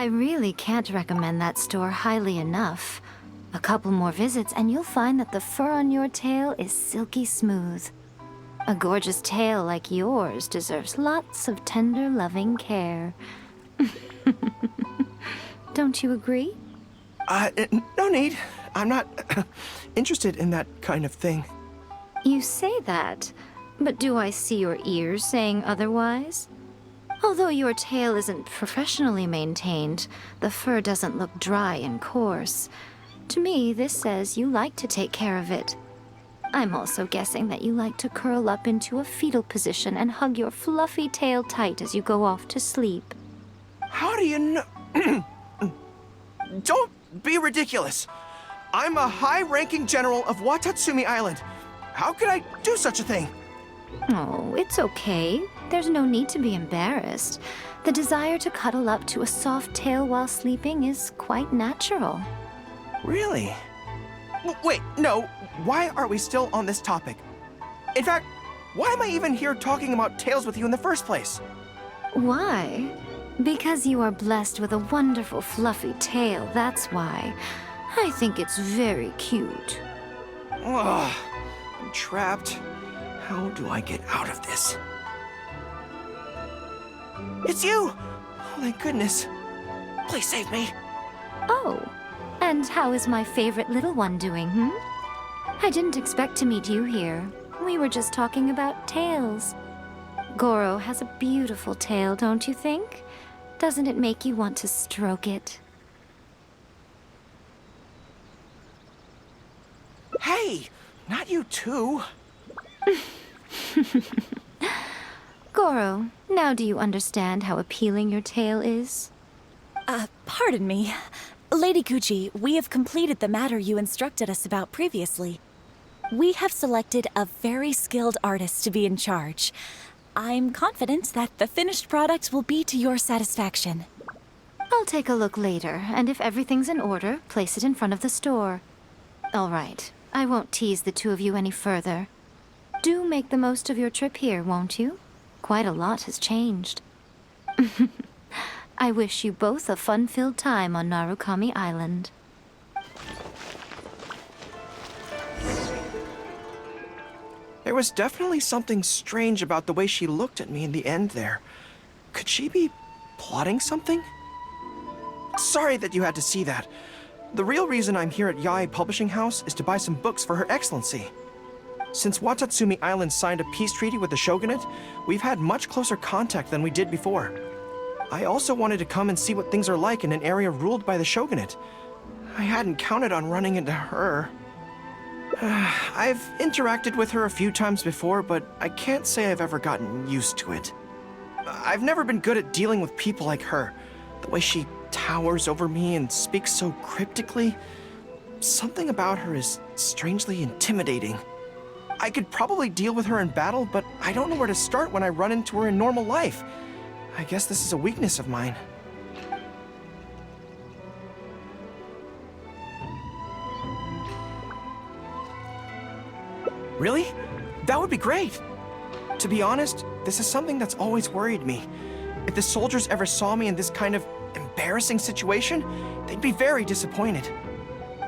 I really can't recommend that store highly enough. A couple more visits and you'll find that the fur on your tail is silky smooth. A gorgeous tail like yours deserves lots of tender, loving care. Don't you agree? No need. I'm not interested in that kind of thing. You say that, but do I see your ears saying otherwise? Although your tail isn't professionally maintained, the fur doesn't look dry and coarse. To me, this says you like to take care of it. I'm also guessing that you like to curl up into a fetal position and hug your fluffy tail tight as you go off to sleep. How do you know? Don't be ridiculous. I'm a high-ranking general of Watatsumi Island. How could I do such a thing? Oh, it's okay. There's no need to be embarrassed. The desire to cuddle up to a soft tail while sleeping is quite natural. Really? Wait, no. Why are we still on this topic? In fact, why am I even here talking about tails with you in the first place? Why? Because you are blessed with a wonderful fluffy tail, that's why. I think it's very cute. Ugh, I'm trapped. How do I get out of this? It's you! Oh, thank goodness. Please save me. Oh, and how is my favorite little one doing, I didn't expect to meet you here. We were just talking about tails. Gorou has a beautiful tail, don't you think? Doesn't it make you want to stroke it? Hey, not you too. Gorou, now do you understand how appealing your tail is? Pardon me. Lady Gucci, we have completed the matter you instructed us about previously. We have selected a very skilled artist to be in charge. I'm confident that the finished product will be to your satisfaction. I'll take a look later, and if everything's in order, place it in front of the store. All right, I won't tease the two of you any further. Do make the most of your trip here, won't you? Quite a lot has changed. I wish you both a fun-filled time on Narukami Island. There was definitely something strange about the way she looked at me in the end there. Could she be plotting something? Sorry that you had to see that. The real reason I'm here at Yae Publishing House is to buy some books for Her Excellency. Since Watatsumi Island signed a peace treaty with the shogunate, we've had much closer contact than we did before. I also wanted to come and see what things are like in an area ruled by the shogunate. I hadn't counted on running into her. I've interacted with her a few times before, but I can't say I've ever gotten used to it. I've never been good at dealing with people like her. The way she towers over me and speaks so cryptically. Something about her is strangely intimidating. I could probably deal with her in battle, but I don't know where to start when I run into her in normal life. I guess this is a weakness of mine. Really? That would be great! To be honest, this is something that's always worried me. If the soldiers ever saw me in this kind of embarrassing situation, they'd be very disappointed.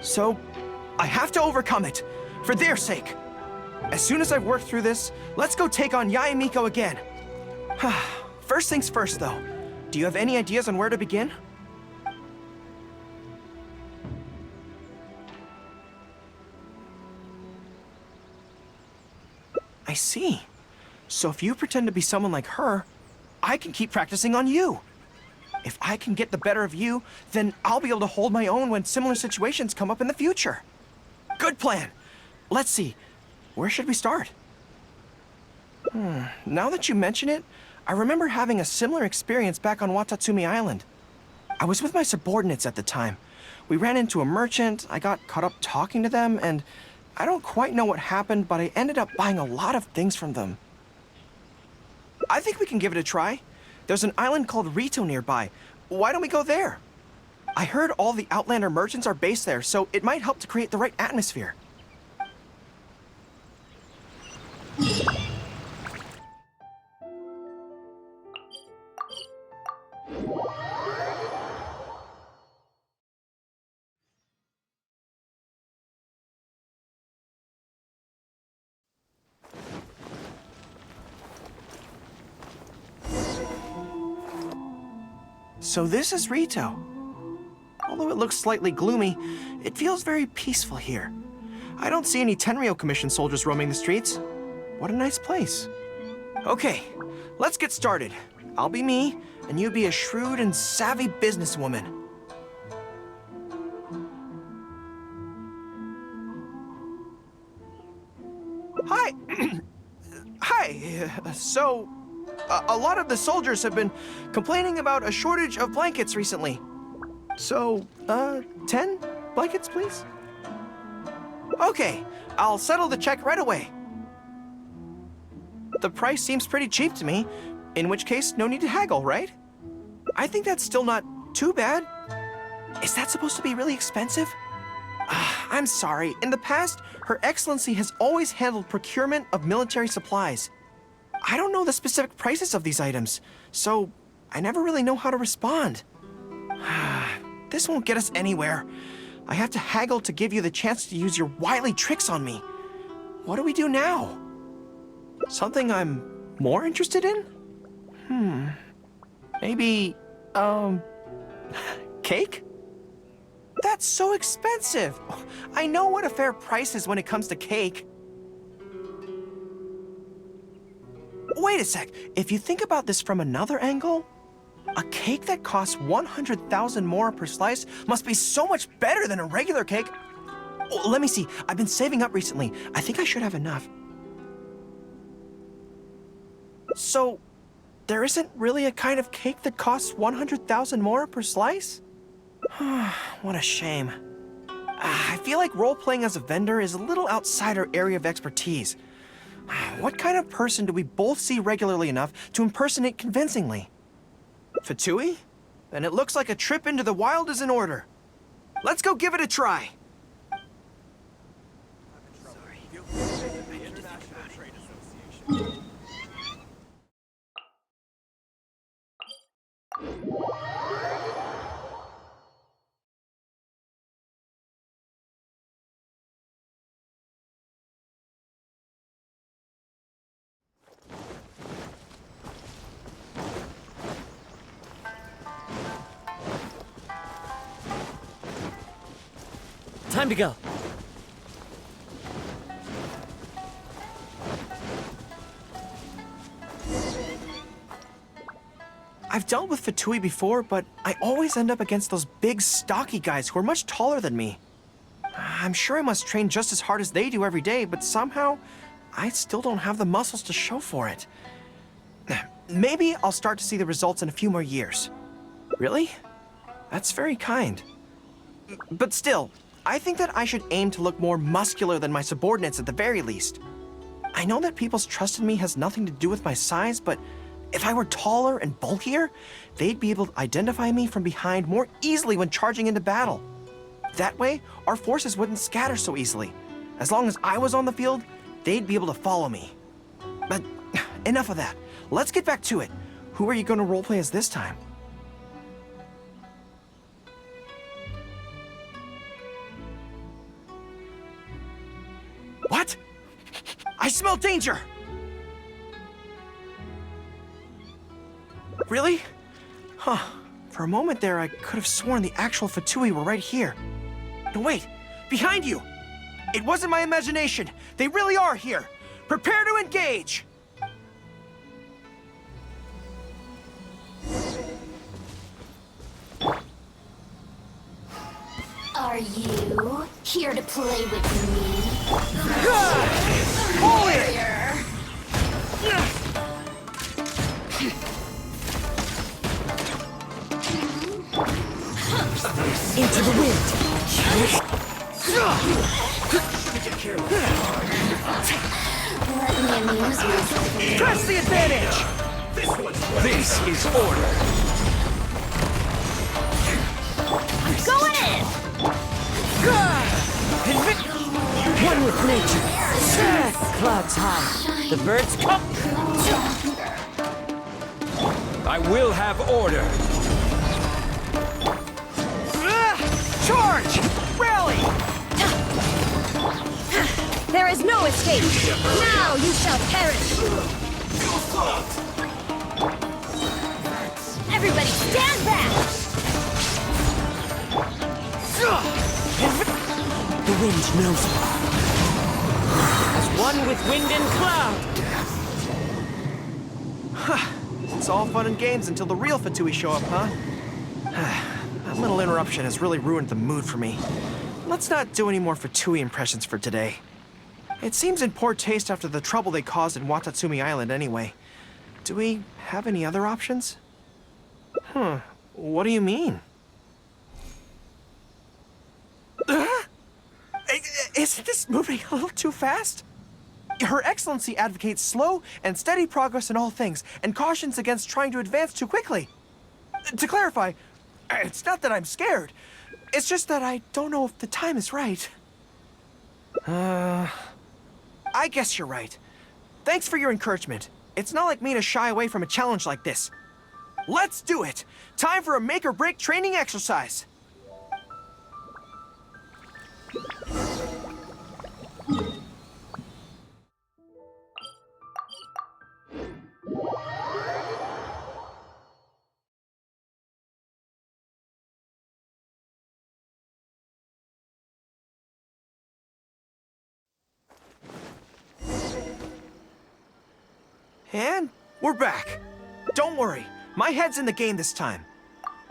So, I have to overcome it, for their sake. As soon as I've worked through this, let's go take on Yae Miko again. First things first, though. Do you have any ideas on where to begin? I see. So if you pretend to be someone like her, I can keep practicing on you. If I can get the better of you, then I'll be able to hold my own when similar situations come up in the future. Good plan. Let's see. Where should we start? Now that you mention it, I remember having a similar experience back on Watatsumi Island. I was with my subordinates at the time. We ran into a merchant, I got caught up talking to them, and I don't quite know what happened, but I ended up buying a lot of things from them. I think we can give it a try. There's an island called Rito nearby. Why don't we go there? I heard all the Outlander merchants are based there, so it might help to create the right atmosphere. So this is Rito. Although it looks slightly gloomy, it feels very peaceful here. I don't see any Tenryou Commission soldiers roaming the streets. What a nice place. Okay, let's get started. I'll be me, and you be a shrewd and savvy businesswoman. Hi. Hi. So, a lot of the soldiers have been complaining about a shortage of blankets recently. So, 10 blankets, please? Okay, I'll settle the check right away. The price seems pretty cheap to me, in which case, no need to haggle, right? I think that's still not too bad. Is that supposed to be really expensive? I'm sorry. In the past, Her Excellency has always handled procurement of military supplies. I don't know the specific prices of these items, so I never really know how to respond. This won't get us anywhere. I have to haggle to give you the chance to use your wily tricks on me. What do we do now? Something I'm more interested in? Maybe, cake? That's so expensive. I know what a fair price is when it comes to cake. Wait a sec. If you think about this from another angle, a cake that costs 100,000 more per slice must be so much better than a regular cake. Oh, let me see. I've been saving up recently. I think I should have enough. So, there isn't really a kind of cake that costs 100,000 more per slice? What a shame. I feel like role-playing as a vendor is a little outside our area of expertise. What kind of person do we both see regularly enough to impersonate convincingly? Fatui? Then it looks like a trip into the wild is in order. Let's go give it a try. Time to go. I've dealt with Fatui before, but I always end up against those big, stocky guys who are much taller than me. I'm sure I must train just as hard as they do every day, but somehow, I still don't have the muscles to show for it. Maybe I'll start to see the results in a few more years. Really? That's very kind. But still, I think that I should aim to look more muscular than my subordinates at the very least. I know that people's trust in me has nothing to do with my size, but if I were taller and bulkier, they'd be able to identify me from behind more easily when charging into battle. That way, our forces wouldn't scatter so easily. As long as I was on the field, they'd be able to follow me. But enough of that. Let's get back to it. Who are you going to roleplay as this time? What? I smell danger! Really? Huh. For a moment there, I could have sworn the actual Fatui were right here. No, wait! Behind you! It wasn't my imagination! They really are here! Prepare to engage! Are you here to play with me? Warrior! Into the wind. Let me amuse myself. Press the advantage! This is order. Going in! One with nature. Clouds high. The birds come. I will have order. Charge! Rally! There is no escape! Now you shall perish! Everybody stand back! knows it. As one with wind and cloud. It's all fun and games until the real Fatui show up, huh? That little interruption has really ruined the mood for me. Let's not do any more Fatui impressions for today. It seems in poor taste after the trouble they caused in Watatsumi Island anyway. Do we have any other options? What do you mean? Isn't this moving a little too fast? Her Excellency advocates slow and steady progress in all things, and cautions against trying to advance too quickly. To clarify, it's not that I'm scared. It's just that I don't know if the time is right. I guess you're right. Thanks for your encouragement. It's not like me to shy away from a challenge like this. Let's do it! Time for a make-or-break training exercise! And we're back. Don't worry, my head's in the game this time.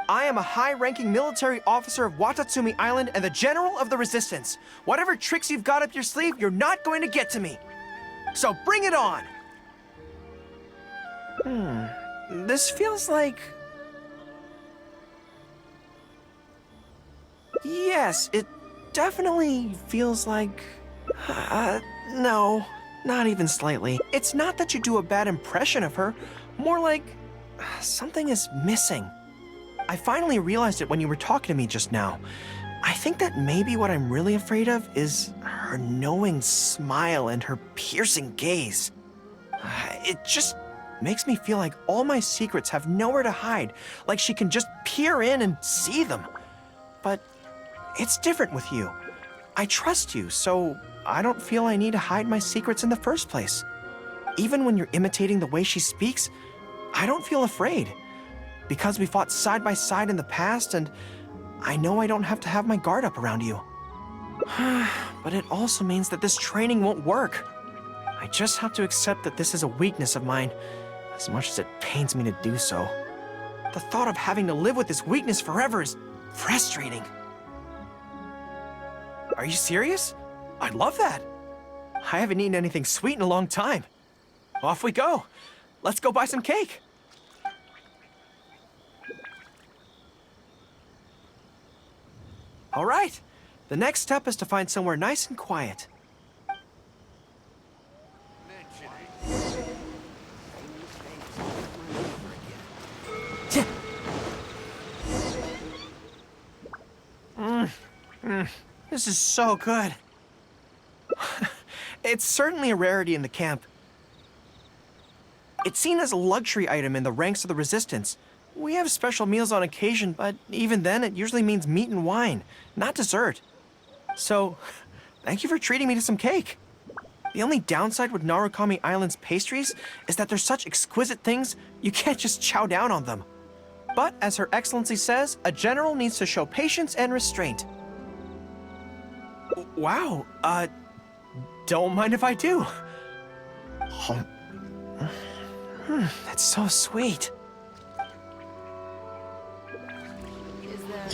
I am a high-ranking military officer of Watatsumi Island and the General of the Resistance. Whatever tricks you've got up your sleeve, you're not going to get to me. So bring it on! This feels like... Yes, it definitely feels like... no. Not even slightly. It's not that you do a bad impression of her, more like something is missing. I finally realized it when you were talking to me just now. I think that maybe what I'm really afraid of is her knowing smile and her piercing gaze. It just makes me feel like all my secrets have nowhere to hide, like she can just peer in and see them. But it's different with you. I trust you, so I don't feel I need to hide my secrets in the first place. Even when you're imitating the way she speaks, I don't feel afraid. Because we fought side by side in the past, and I know I don't have to have my guard up around you. But it also means that this training won't work. I just have to accept that this is a weakness of mine, as much as it pains me to do so. The thought of having to live with this weakness forever is frustrating. Are you serious? I'd love that. I haven't eaten anything sweet in a long time. Off we go. Let's go buy some cake. All right. The next step is to find somewhere nice and quiet. This is so good. It's certainly a rarity in the camp. It's seen as a luxury item in the ranks of the Resistance. We have special meals on occasion, but even then it usually means meat and wine, not dessert. So, thank you for treating me to some cake. The only downside with Narukami Island's pastries is that they're such exquisite things, you can't just chow down on them. But as Her Excellency says, a general needs to show patience and restraint. Wow, don't mind if I do. That's so sweet. Is there